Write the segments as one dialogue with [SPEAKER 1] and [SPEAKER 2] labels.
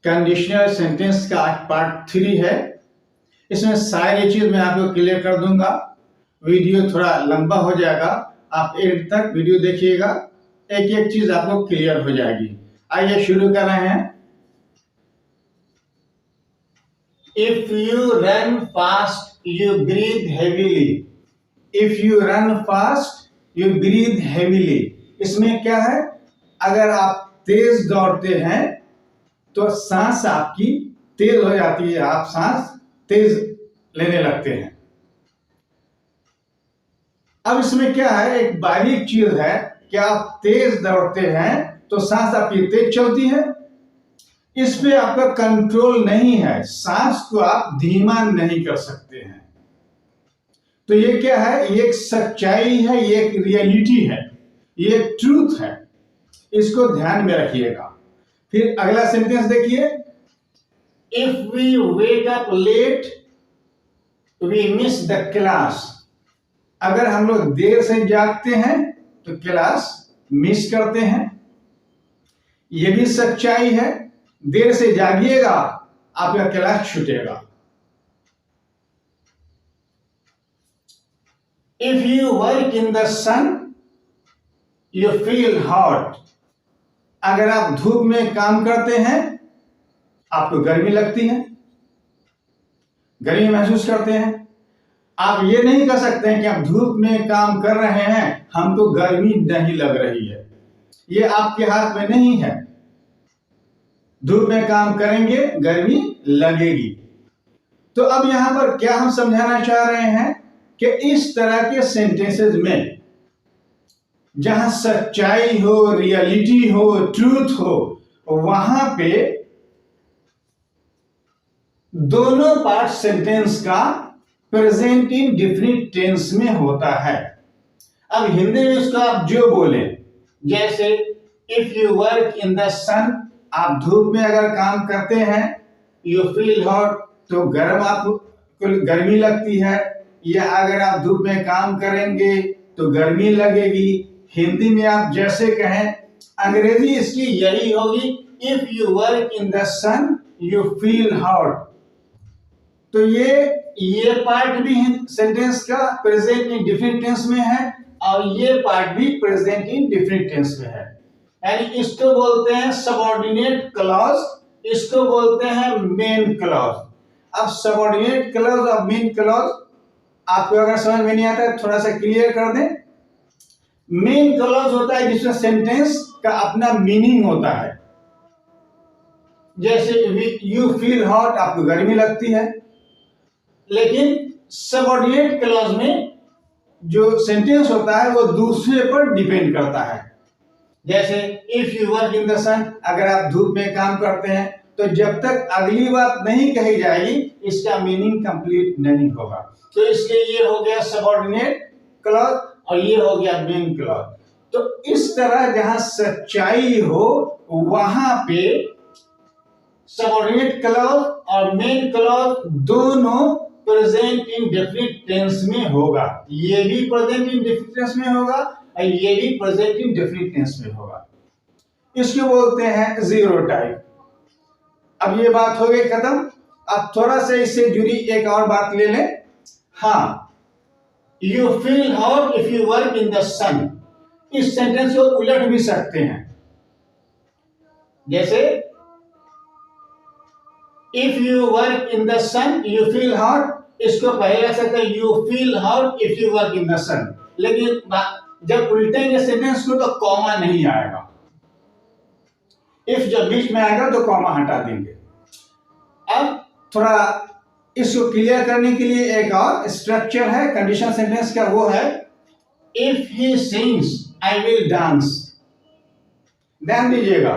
[SPEAKER 1] Conditional sentence का आज part 3 है। इसमें सारी चीज मैं आपको क्लियर कर दूंगा। वीडियो थोड़ा लंबा हो जाएगा, आप एंड तक वीडियो देखिएगा, एक एक चीज आपको क्लियर हो जाएगी। आइए शुरू कर रहे हैं। If you run fast you breathe heavily. If you run fast you breathe heavily. इसमें क्या है, अगर आप तेज दौड़ते हैं तो सांस आपकी तेज हो जाती है, आप सांस तेज लेने लगते हैं। अब इसमें क्या है, एक बारीक चीज है कि आप तेज दौड़ते हैं तो सांस आपकी तेज चलती है, इस पे आपका कंट्रोल नहीं है, सांस को आप धीमा नहीं कर सकते हैं। तो ये क्या है, ये एक सच्चाई है, ये एक रियलिटी है, ये एक ट्रूथ है, इसको ध्यान में रखिएगा। फिर अगला सेंटेंस देखिए, if we wake up late we miss the class. अगर हम लोग देर से जागते हैं तो क्लास मिस करते हैं। यह भी सच्चाई है, देर से जागिएगा आपका क्लास छूटेगा। If you work in the sun you feel hot. अगर आप धूप में काम करते हैं आपको गर्मी लगती है, गर्मी महसूस करते हैं। आप ये नहीं कह सकते हैं कि आप धूप में काम कर रहे हैं हमको गर्मी नहीं लग रही है, ये आपके हाथ में नहीं है। धूप में काम करेंगे गर्मी लगेगी। तो अब यहां पर क्या हम समझाना चाह रहे हैं कि इस तरह के सेंटेंसेस में जहां सच्चाई हो, रियलिटी हो, ट्रूथ हो, वहां पे दोनों पार्ट सेंटेंस का प्रेजेंट इन डिफिनिट टेंस में होता है। अब हिंदी में उसका आप जो बोले, जैसे if you work in the sun, आप धूप में अगर काम करते हैं, यू फील हॉट तो गर्म आपको गर्मी लगती है, या अगर आप धूप में काम करेंगे तो गर्मी लगेगी। हिंदी में आप जैसे कहें, अंग्रेजी इसकी यही होगी, if you work in the sun you feel hot. तो ये पार्ट भी सेंटेंस का प्रेजेंट इन डिफिनिट टेंस में है और ये पार्ट भी प्रेजेंट इन डिफिनिट टेंस में है। यानी इसको बोलते हैं सबऑर्डिनेट क्लॉज, इसको बोलते हैं मेन क्लॉज। अब सबऑर्डिनेट क्लॉज और मेन क्लॉज आपको अगर समझ में नहीं आता है थोड़ा सा क्लियर कर दें। मेन क्लॉज होता है जिसमें सेंटेंस का अपना मीनिंग होता है, जैसे यू फील हॉट आपको गर्मी लगती है। लेकिन सबऑर्डिनेट क्लॉज में जो सेंटेंस होता है वो दूसरे पर डिपेंड करता है। जैसे if you work in the sun, अगर आप धूप में काम करते हैं तो जब तक अगली बात नहीं कही जाएगी इसका मीनिंग कंप्लीट नहीं होगा। तो इसलिए ये हो गया सबऑर्डिनेट क्लॉज और ये हो गया मेन क्लॉज। तो इस तरह जहां सच्चाई हो वहां पे सबऑर्डिनेट क्लॉज और मेन क्लॉज दोनों प्रेजेंट इन डेफिनिट टेंस में होगा। ये भी प्रेजेंट इन डेफिनिट टेंस में होगा और ये भी प्रेजेंट इन डेफिनिट टेंस में होगा। इसको बोलते हैं जीरो टाइप। अब ये बात हो गई खत्म। अब थोड़ा सा इससे जुड़ी एक और बात ले लें। हाँ, you feel hot if you work in the sun, इस सेंटेंस को उलट भी सकते हैं। जैसे if you work in the sun you feel hot, इसको पहले रख सकते हैं you feel hot if you work in the sun. लेकिन जब उल्टेंगे सेंटेंस को तो कॉमा नहीं आएगा, इफ जब बीच में आएगा तो कॉमा हटा देंगे। अब थोड़ा इसको क्लियर करने के लिए एक और स्ट्रक्चर है कंडीशनल सेंटेंस का, वो है if he sings I will dance. ध्यान दीजिएगा,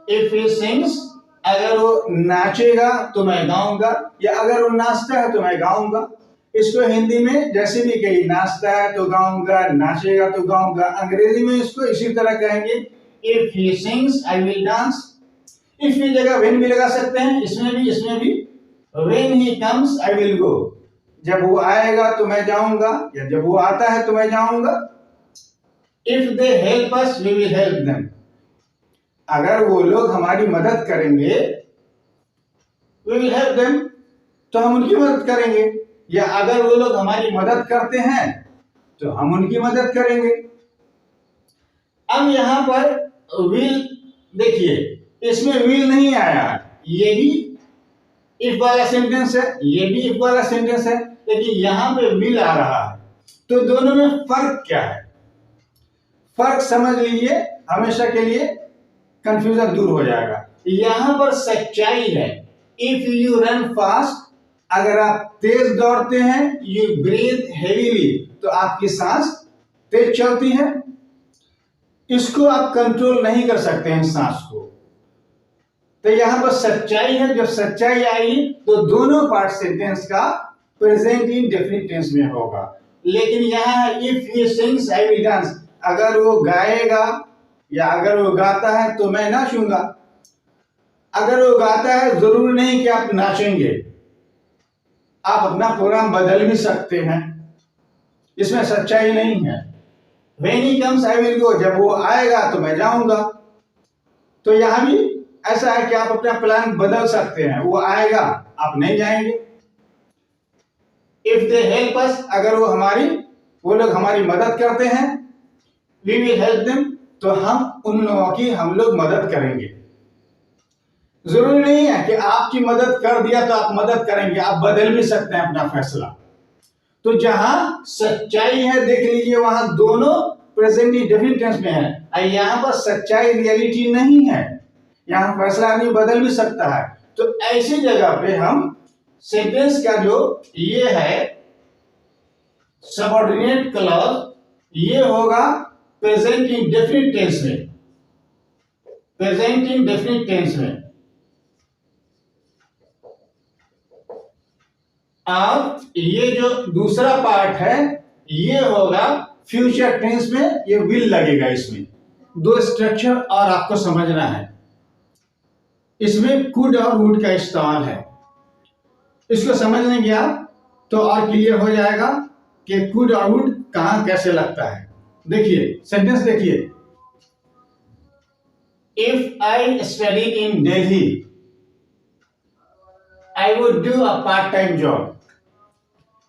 [SPEAKER 1] इफ ही सिंग्स, अगर वो नाचेगा तो मैं गाऊंगा, या अगर वो नाचता है तो मैं गाऊंगा। इसको हिंदी में जैसे भी कही, नाचता है तो गाऊंगा, नाचेगा तो गाऊंगा। अंग्रेजी में इसको इसी तरह कहेंगे, if he sings I will dance. If की जगह व्हेन भी लगा सकते हैं, इसमें भी when he comes I will go, जब वो आएगा तो मैं जाऊंगा, या जब वो आता है तो मैं जाऊंगा। If they help us we will help them, अगर वो लोग हमारी मदद करेंगे, we will help them, तो हम उनकी मदद करेंगे, या अगर वो लोग हमारी मदद करते हैं तो हम उनकी मदद करेंगे। अब यहां पर will देखिए, इसमें will नहीं आया, ये भी इफ वाला सेंटेंस है, ये भी इफ वाला सेंटेंस है, लेकिन यहां पे will आ रहा है। तो दोनों में फर्क क्या है? फर्क समझ लीजिए, हमेशा के लिए कंफ्यूजन दूर हो जाएगा। यहां पर सच्चाई है, इफ यू रन फास्ट, अगर आप तेज दौड़ते हैं, यू ब्रीथ हेवीली, तो आपकी सांस तेज चलती है। इसको आप कंट्रोल नहीं कर सकते हैं सांस को। तो यहां पर सच्चाई है, जब सच्चाई आएगी तो दोनों पार्ट सेंटेंस का प्रेजेंट इंडेफिनिट टेंस में होगा। लेकिन यहां if he sings I will dance, अगर वो गाएगा या अगर वो गाता है तो मैं नाचूंगा। अगर वो गाता है जरूरी नहीं कि आप नाचेंगे, आप अपना प्रोग्राम बदल भी सकते हैं, इसमें सच्चाई नहीं है। When he comes I will go, जब वो आएगा तो मैं जाऊंगा। तो यहां भी ऐसा है कि आप अपना प्लान बदल सकते हैं, वो आएगा आप नहीं जाएंगे। If they help us, अगर वो लोग हमारी मदद करते हैं, we will help them, तो हम उन लोगों की हम लोग मदद करेंगे। जरूरी नहीं है कि आपकी मदद कर दिया तो आप मदद करेंगे, आप बदल भी सकते हैं अपना फैसला। तो जहां सच्चाई है देख लीजिए, वहां दोनों प्रेजेंट इंडेफिनिट टेंस में है। यहां पर सच्चाई रियलिटी नहीं है, यहां फैसला आदमी बदल भी सकता है। तो ऐसी जगह पे हम सेंटेंस का जो ये है सबऑर्डिनेट क्लॉज, ये होगा प्रेजेंट इंडेफिनिट टेंस में, प्रेजेंट इंडेफिनिट टेंस में। अब ये जो दूसरा पार्ट है ये होगा फ्यूचर टेंस में, ये विल लगेगा। इसमें दो स्ट्रक्चर और आपको समझना है। इसमें कुड और वुड का इस्तेमाल है, इसको समझ लेंगे आप तो और क्लियर हो जाएगा कि कुड और वुड कहां कैसे लगता है। देखिए सेंटेंस देखिए, if I study in Delhi I would do a part time job.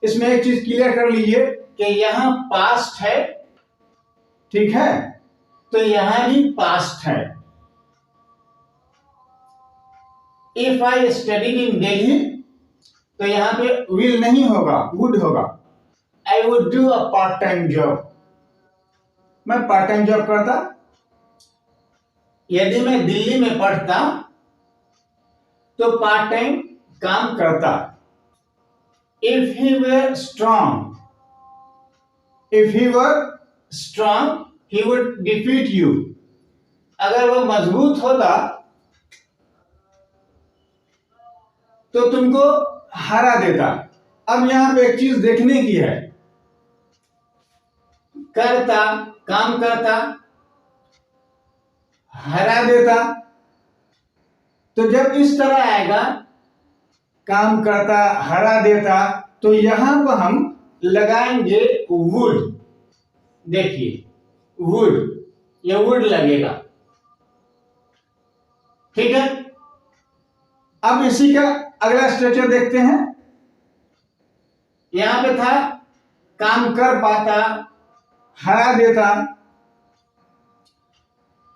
[SPEAKER 1] इसमें एक चीज क्लियर कर लीजिए कि यहां पास्ट है, ठीक है, तो यहां भी पास्ट है। If I studied in Delhi तो यहां पे विल नहीं होगा, वुड होगा। I would do a part time job, मैं पार्ट टाइम जॉब करता। यदि मैं दिल्ली में पढ़ता तो पार्ट टाइम काम करता। If he were strong, he would defeat you. अगर वो मजबूत होता तो तुमको हरा देता। अब यहां पे एक चीज देखने की है, करता, काम करता, हरा देता। तो जब इस तरह आएगा काम करता, हरा देता, तो यहां पर हम लगाएंगे वुड। देखिए वुड, ये वुड लगेगा, ठीक है। अब इसी का अगला स्ट्रक्चर देखते हैं। यहां पे था काम कर पाता, हरा देता।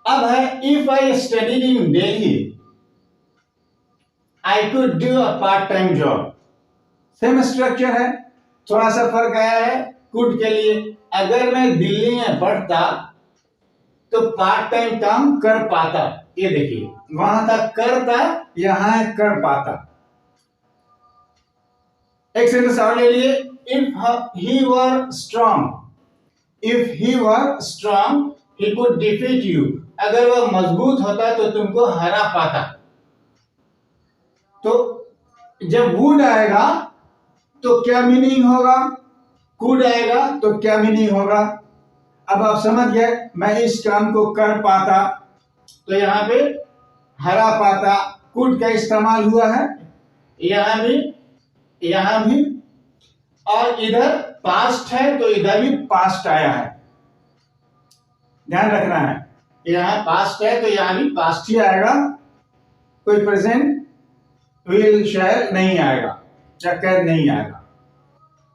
[SPEAKER 1] अब है if I studied in Delhi I could do a part time job. Same structure है, थोड़ा सा फर्क आया है कुड के लिए। अगर मैं दिल्ली में पढ़ता तो पार्ट टाइम काम कर पाता। ये देखिए वहां तक करता, यहां कर पाता। एक सेंटेंस और ले लिए, if he were strong he could defeat you. अगर वह मजबूत होता तो तुमको हरा पाता। तो जब वुड आएगा तो क्या मीनिंग होगा, कुड आएगा तो क्या मीनिंग होगा। अब आप समझ गए, मैं इस काम को कर पाता, तो यहां पे हरा पाता, कुड का इस्तेमाल हुआ है। यहां भी और इधर पास्ट है तो इधर भी पास्ट आया है, ध्यान रखना है। यहाँ पास्ट है तो यहाँ भी पास्ट ही आएगा, कोई प्रेजेंट विल शैल नहीं आएगा या कैन नहीं आएगा।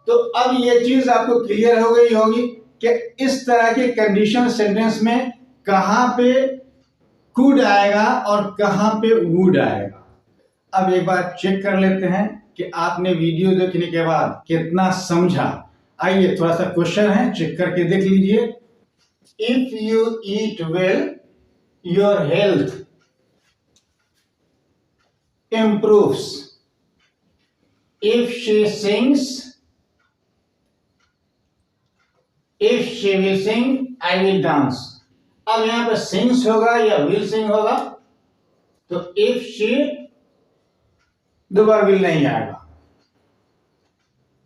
[SPEAKER 1] तो अब ये चीज आपको क्लियर हो गई होगी कि इस तरह के कंडीशन सेंटेंस में कहां पे कुड आएगा और कहां पे वुड आएगा। अब एक बार चेक कर लेते हैं कि आपने वीडियो देखने के बाद कितना समझा। आइए थोड़ा सा क्वेश्चन है, चेक करके देख लीजिए। If you eat well your health improves. If she sings, if she will sing, I will dance. अब यहां पर sings होगा या will sing होगा, तो if she दोबारा will नहीं आएगा।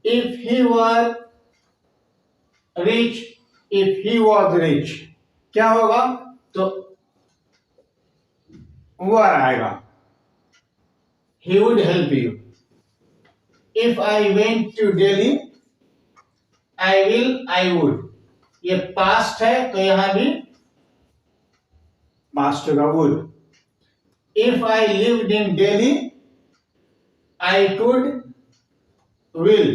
[SPEAKER 1] If he was rich, if he was rich, क्या होगा? तो were आएगा। He would help you. If I went to Delhi, I will, I would. ये past है तो यहां भी past होगा would. If I lived in Delhi, I could, will.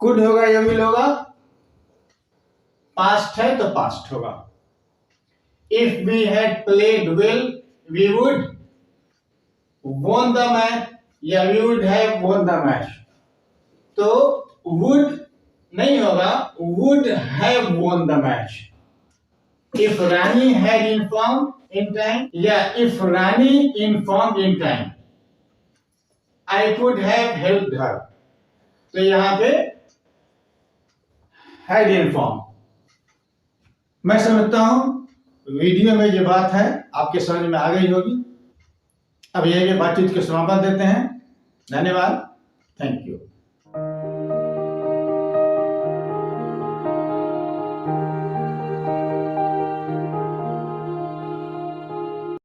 [SPEAKER 1] could होगा या will होगा? past है तो past होगा। If we had played well, we would won the match या we would have won the match। तो would नहीं होगा, would have won the match। If Rani had informed in time या if Rani informed in time, I could have helped her। तो यहां पे had informed। मैं समझता हूं वीडियो में ये बात है आपके समझ में आ गई होगी। अब यही बातचीत के समापन देते हैं। धन्यवाद, थैंक यू।